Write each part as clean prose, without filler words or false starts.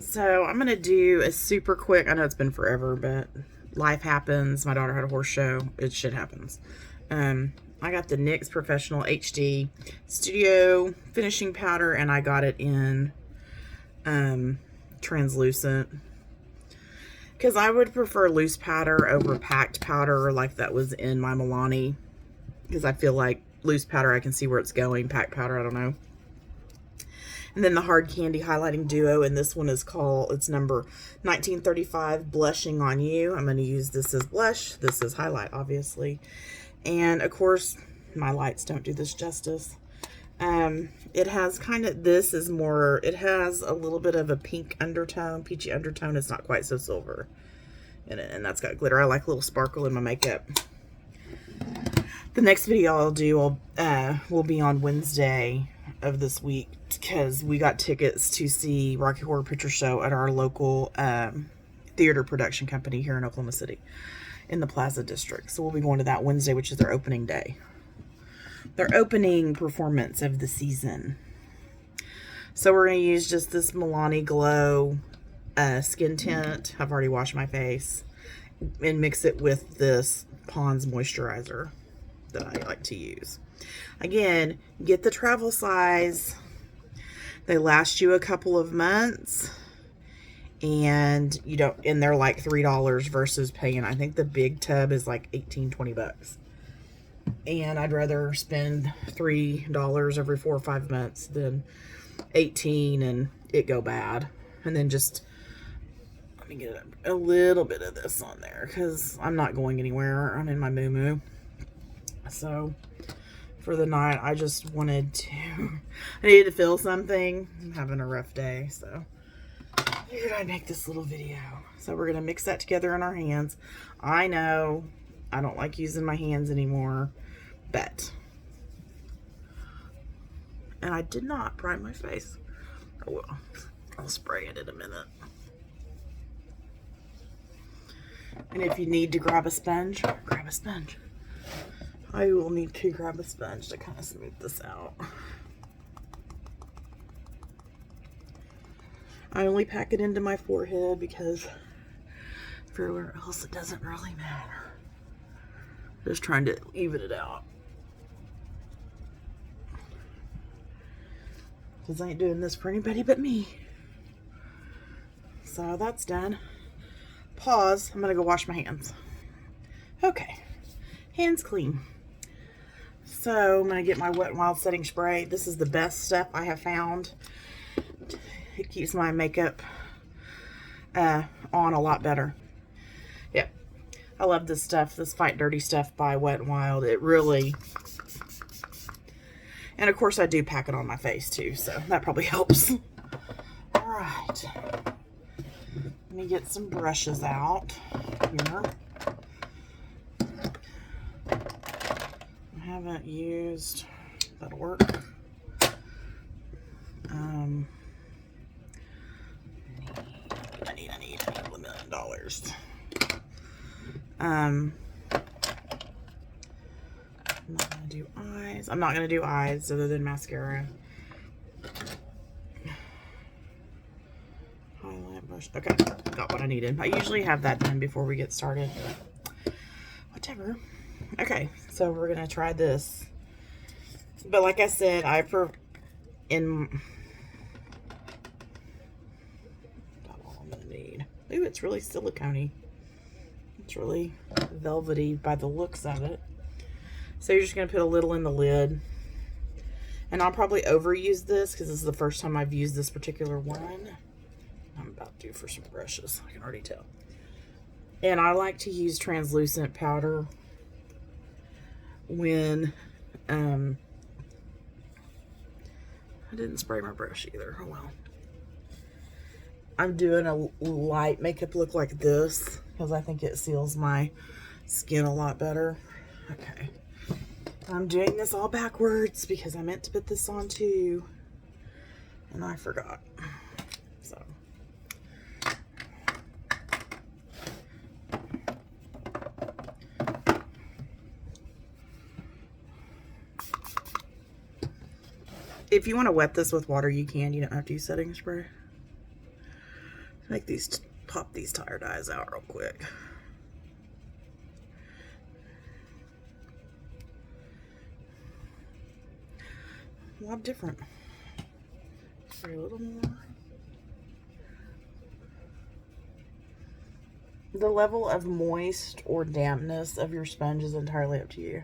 So I'm going to do a super quick, I know it's been forever, but life happens. My daughter had a horse show. Shit happens. I got the NYX Professional HD Studio finishing powder, and I got it in translucent. Because I would prefer loose powder over packed powder like that was in my Milani. Because I feel like loose powder, I can see where it's going. Packed powder, I don't know. And then the Hard Candy Highlighting Duo, and this one is called, it's number 1935, Blushing on You. I'm going to use this as blush. This is highlight, obviously. And, of course, my lights don't do this justice. It has kind of, this is more, it has a little bit of a pink undertone, peachy undertone. It's not quite so silver in it, and that's got glitter. I like a little sparkle in my makeup. The next video I'll do will be on Wednesday of this week, because we got tickets to see Rocky Horror Picture Show at our local theater production company here in Oklahoma City in the Plaza District. So we'll be going to that Wednesday, which is their opening day. Their opening performance of the season. So we're going to use just this Milani Glow skin tint. I've already washed my face. And mix it with this Pond's moisturizer that I like to use. Again, get the travel size. They last you a couple of months, and you don't, and they're like $3 versus paying, I think the big tub is like 18-20 bucks. And I'd rather spend $3 every 4 or 5 months than 18 and it go bad. And then just, let me get a little bit of this on there because I'm not going anywhere. I'm in my moo-moo. So for the night, I just wanted to, I needed to feel something. I'm having a rough day, so I figured I'd make this little video. So we're going to mix that together in our hands. I know I don't like using my hands anymore, but, and I did not prime my face. Oh well, I'll spray it in a minute. And if you need to grab a sponge, grab a sponge. I will need to grab a sponge to kind of smooth this out. I only pack it into my forehead because for everywhere else it doesn't really matter. Just trying to even it out. Because I ain't doing this for anybody but me. So that's done. Pause. I'm going to go wash my hands. Okay. Hands clean. So I'm going to get my Wet n Wild setting spray. This is the best stuff I have found. It keeps my makeup on a lot better. Yep. I love this stuff. This Fight Dirty stuff by Wet n Wild. It really... And of course I do pack it on my face too, so that probably helps. Alright. Let me get some brushes out here. I haven't used, that'll work. I need $1 million. I'm not gonna do eyes. I'm not gonna do eyes other than mascara. Highlight brush. Okay, got what I needed. I usually have that done before we get started. Whatever. Okay, so we're gonna try this. But like I said, that's all I'm gonna need. Ooh, it's really silicone-y. It's really velvety by the looks of it. So you're just gonna put a little in the lid. And I'll probably overuse this because this is the first time I've used this particular one. I'm about due for some brushes, I can already tell. And I like to use translucent powder when I didn't spray my brush either. Oh well. I'm doing a light makeup look like this because I think it seals my skin a lot better. Okay. I'm doing this all backwards because I meant to put this on too and I forgot. So if you want to wet this with water, you can. You don't have to use setting spray. Make these, pop these tire dyes out real quick. A lot different. Spray a little more. The level of moist or dampness of your sponge is entirely up to you.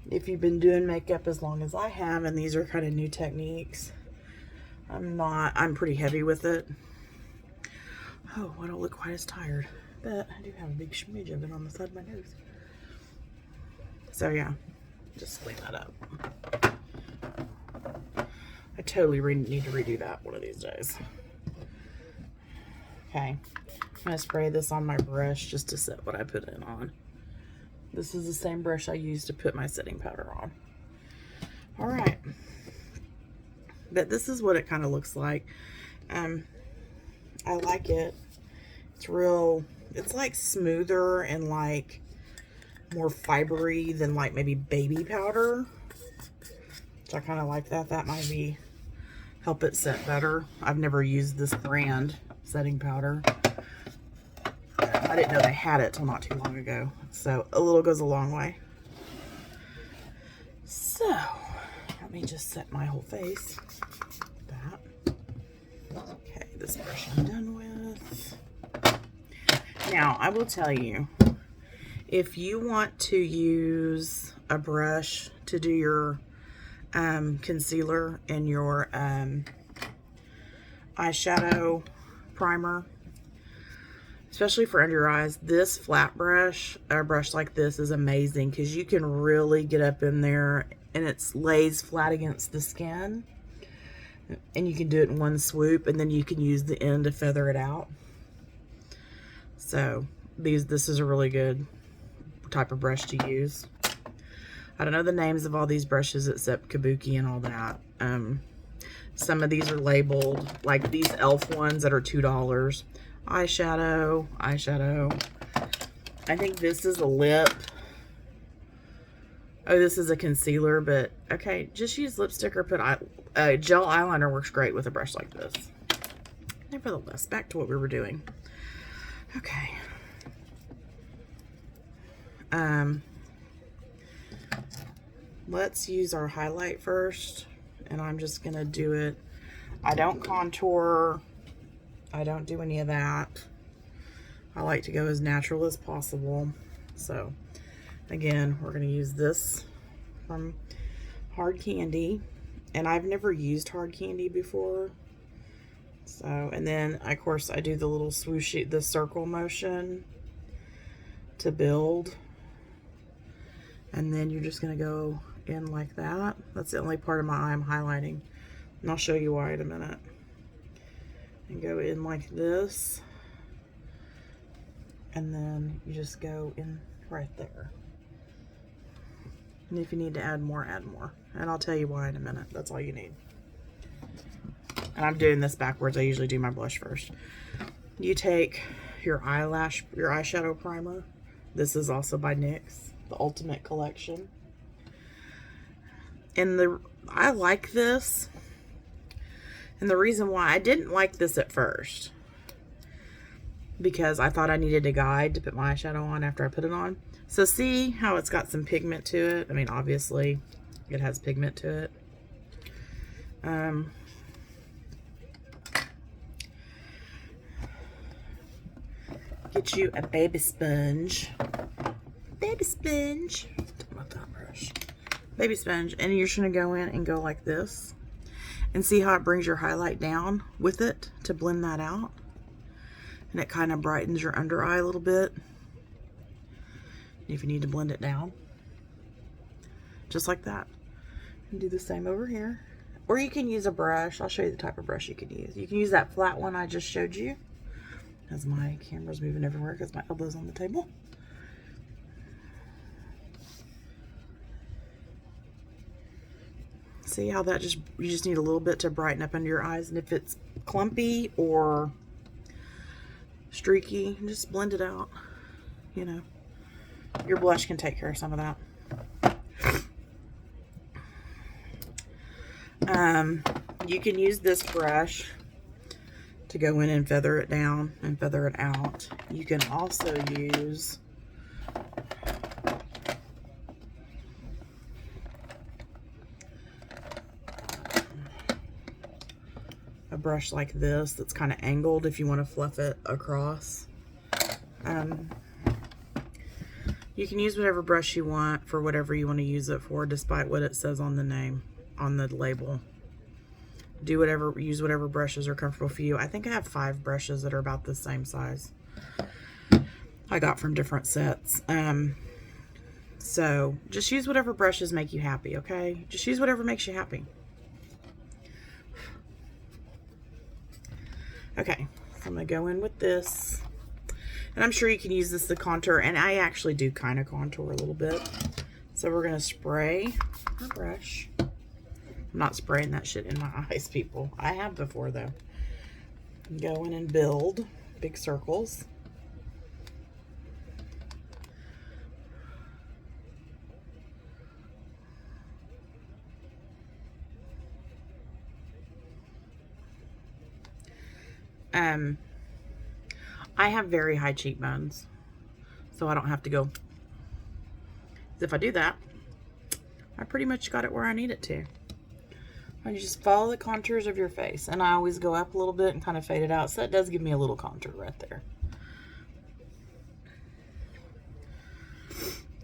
If you've been doing makeup as long as I have, and these are kind of new techniques, I'm pretty heavy with it. Oh, I don't look quite as tired, but I do have a big smidge of it on the side of my nose. So yeah, just clean that up. I totally need to redo that one of these days. Okay, I'm gonna spray this on my brush just to set what I put in on. This is the same brush I used to put my setting powder on. All right, but this is what it kind of looks like. I like it. It's real, it's like smoother and like more fibery than like maybe baby powder, which I kind of like that. That might be help it set better. I've never used this brand setting powder. I didn't know they had it till not too long ago. So a little goes a long way. So let me just set my whole face. That. Okay, this brush I'm done with. Now I will tell you, if you want to use a brush to do your concealer and your eyeshadow primer, especially for under your eyes, this flat brush, a brush like this, is amazing because you can really get up in there and it lays flat against the skin, and you can do it in one swoop, and then you can use the end to feather it out. So this is a really good type of brush to use. I don't know the names of all these brushes except Kabuki and all that. Some of these are labeled, like these e.l.f. ones that are $2. Eyeshadow. I think this is a lip. Oh, this is a concealer, but okay, just use lipstick or put gel eyeliner works great with a brush like this. Nevertheless, back to what we were doing. Okay. Let's use our highlight first, and I'm just gonna do it. I don't contour. I don't do any of that. I like to go as natural as possible. So again, we're gonna use this from Hard Candy, and I've never used Hard Candy before. So, and then of course I do the little swooshy, the circle motion to build, and then you're just gonna go in like that. That's the only part of my eye I'm highlighting, and I'll show you why in a minute. And go in like this, and then you just go in right there. And if you need to add more, and I'll tell you why in a minute. That's all you need. And I'm doing this backwards. I usually do my blush first. You take your eyeshadow primer. This is also by NYX, the Ultimate Collection. And I like this. And the reason why I didn't like this at first, because I thought I needed a guide to put my eyeshadow on after I put it on. So see how it's got some pigment to it? I mean, obviously it has pigment to it. Get you a baby sponge. Baby sponge. Not that brush. Baby sponge, and you're just gonna go in and go like this. And see how it brings your highlight down with it to blend that out. And it kind of brightens your under eye a little bit. If you need to blend it down. Just like that. And do the same over here. Or you can use a brush. I'll show you the type of brush you can use. You can use that flat one I just showed you. As my camera's moving everywhere because my elbow's on the table. See how that you just need a little bit to brighten up under your eyes, and if it's clumpy or streaky, just blend it out. You know, your blush can take care of some of that. You can use this brush to go in and feather it down and feather it out. You can also use a brush like this that's kind of angled if you want to fluff it across. You can use whatever brush you want for whatever you want to use it for, despite what it says on the name, on the label. Do whatever, use whatever brushes are comfortable for you. I think I have 5 brushes that are about the same size. I got from different sets. So just use whatever brushes make you happy, okay? Just use whatever makes you happy. Okay, so I'm gonna go in with this. And I'm sure you can use this to contour, and I actually do kind of contour a little bit. So we're gonna spray our brush. I'm not spraying that shit in my eyes, people. I have before though. Go in and build big circles. I have very high cheekbones, so I don't have to go. If I do that, I pretty much got it where I need it to. And you just follow the contours of your face, and I always go up a little bit and kind of fade it out, so that does give me a little contour right there.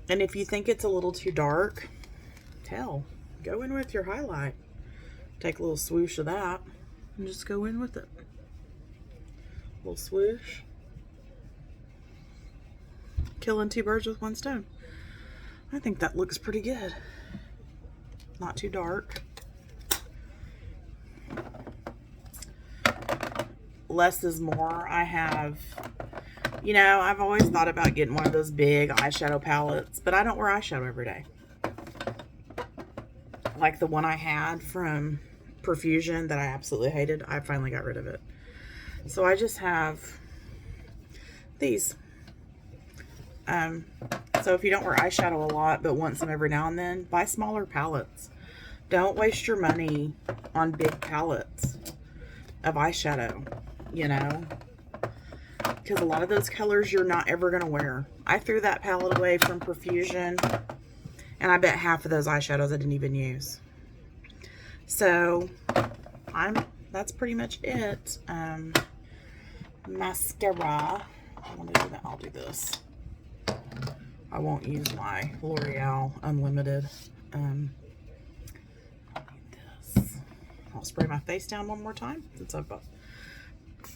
And if you think it's a little too dark, hell, go in with your highlight. Take a little swoosh of that and just go in with it. A little swoosh. Killing 2 birds with 1 stone. I think that looks pretty good. Not too dark. Less is more. I have, you know, I've always thought about getting one of those big eyeshadow palettes, but I don't wear eyeshadow every day. Like the one I had from Profusion that I absolutely hated, I finally got rid of it. So I just have these. So if you don't wear eyeshadow a lot but want some every now and then, buy smaller palettes. Don't waste your money on big palettes of eyeshadow, you know, because a lot of those colors you're not ever going to wear. I threw that palette away from Profusion, and I bet half of those eyeshadows I didn't even use. So that's pretty much it. Mascara. I want to do that. I'll do this. I won't use my L'Oreal Unlimited. I'll need this. I'll spray my face down one more time since I've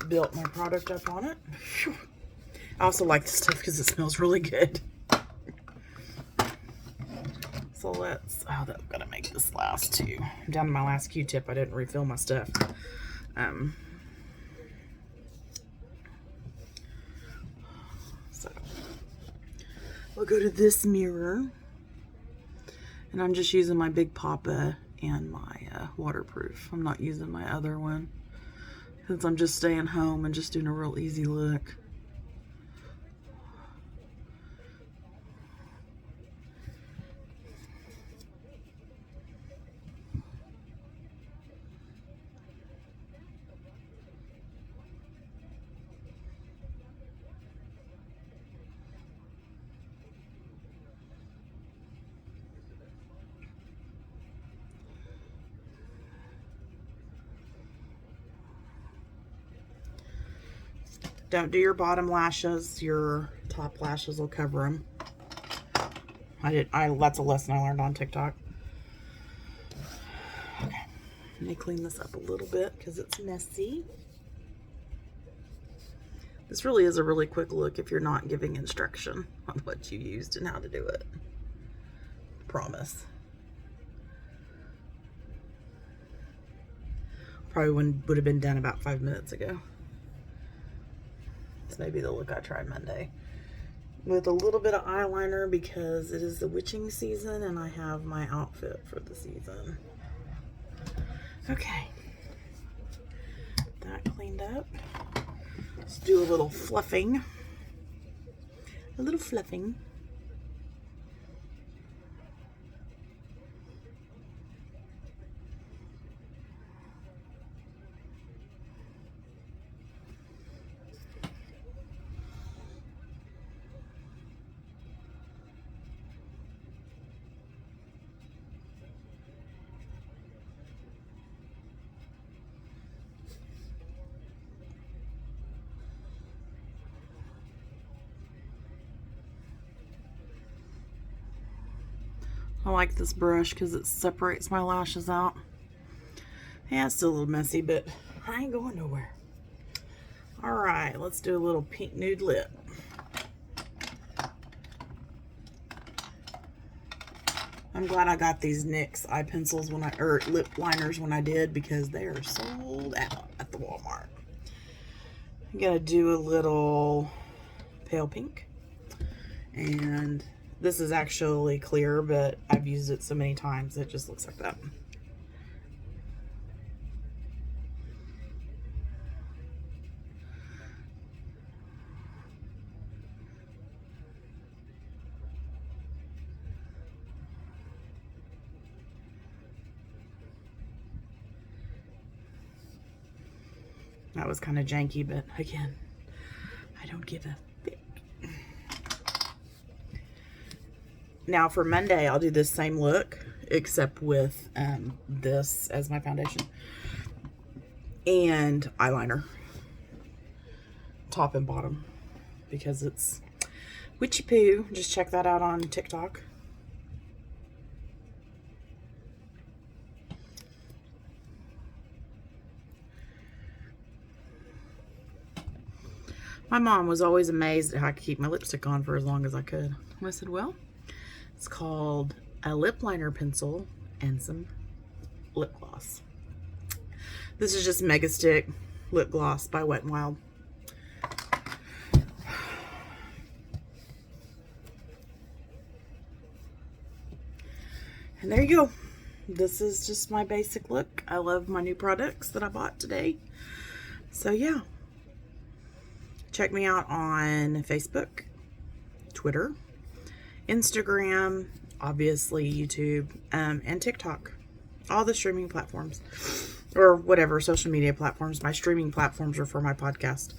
built my product up on it. Whew. I also like this stuff because it smells really good. So let's, oh, I've got to make this last too. I'm down to my last Q-tip. I didn't refill my stuff. So we'll go to this mirror, and I'm just using my Big Papa and my waterproof. I'm not using my other one since I'm just staying home and just doing a real easy look. Don't do your bottom lashes. Your top lashes will cover them. That's a lesson I learned on TikTok. Okay. Let me clean this up a little bit because it's messy. This really is a really quick look if you're not giving instruction on what you used and how to do it. Promise. Probably would have been done about 5 minutes ago. It's maybe the look I tried Monday. With a little bit of eyeliner because it is the witching season and I have my outfit for the season. Okay. That cleaned up. Let's do a little fluffing. A little fluffing. I like this brush because it separates my lashes out. Yeah, it's still a little messy, but I ain't going nowhere. All right, let's do a little pink nude lip. I'm glad I got these NYX eye pencils or lip liners when I did, because they are sold out at the Walmart. I'm gonna do a little pale pink, and this is actually clear, but I've used it so many times it just looks like that. That was kind of janky, but again, I don't give a fuck. Now for Monday, I'll do this same look, except with this as my foundation and eyeliner, top and bottom, because it's witchy poo. Just check that out on TikTok. My mom was always amazed at how I could keep my lipstick on for as long as I could. And I said, well, it's called a lip liner pencil and some lip gloss. This is just Mega Stick lip gloss by Wet n Wild. And there you go. This is just my basic look. I love my new products that I bought today. So yeah. Check me out on Facebook, Twitter, Instagram, obviously YouTube, and TikTok. All the streaming platforms, or whatever social media platforms. My streaming platforms are for my podcast.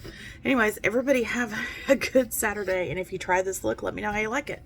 Anyways, everybody have a good Saturday, and if you try this look, let me know how you like it.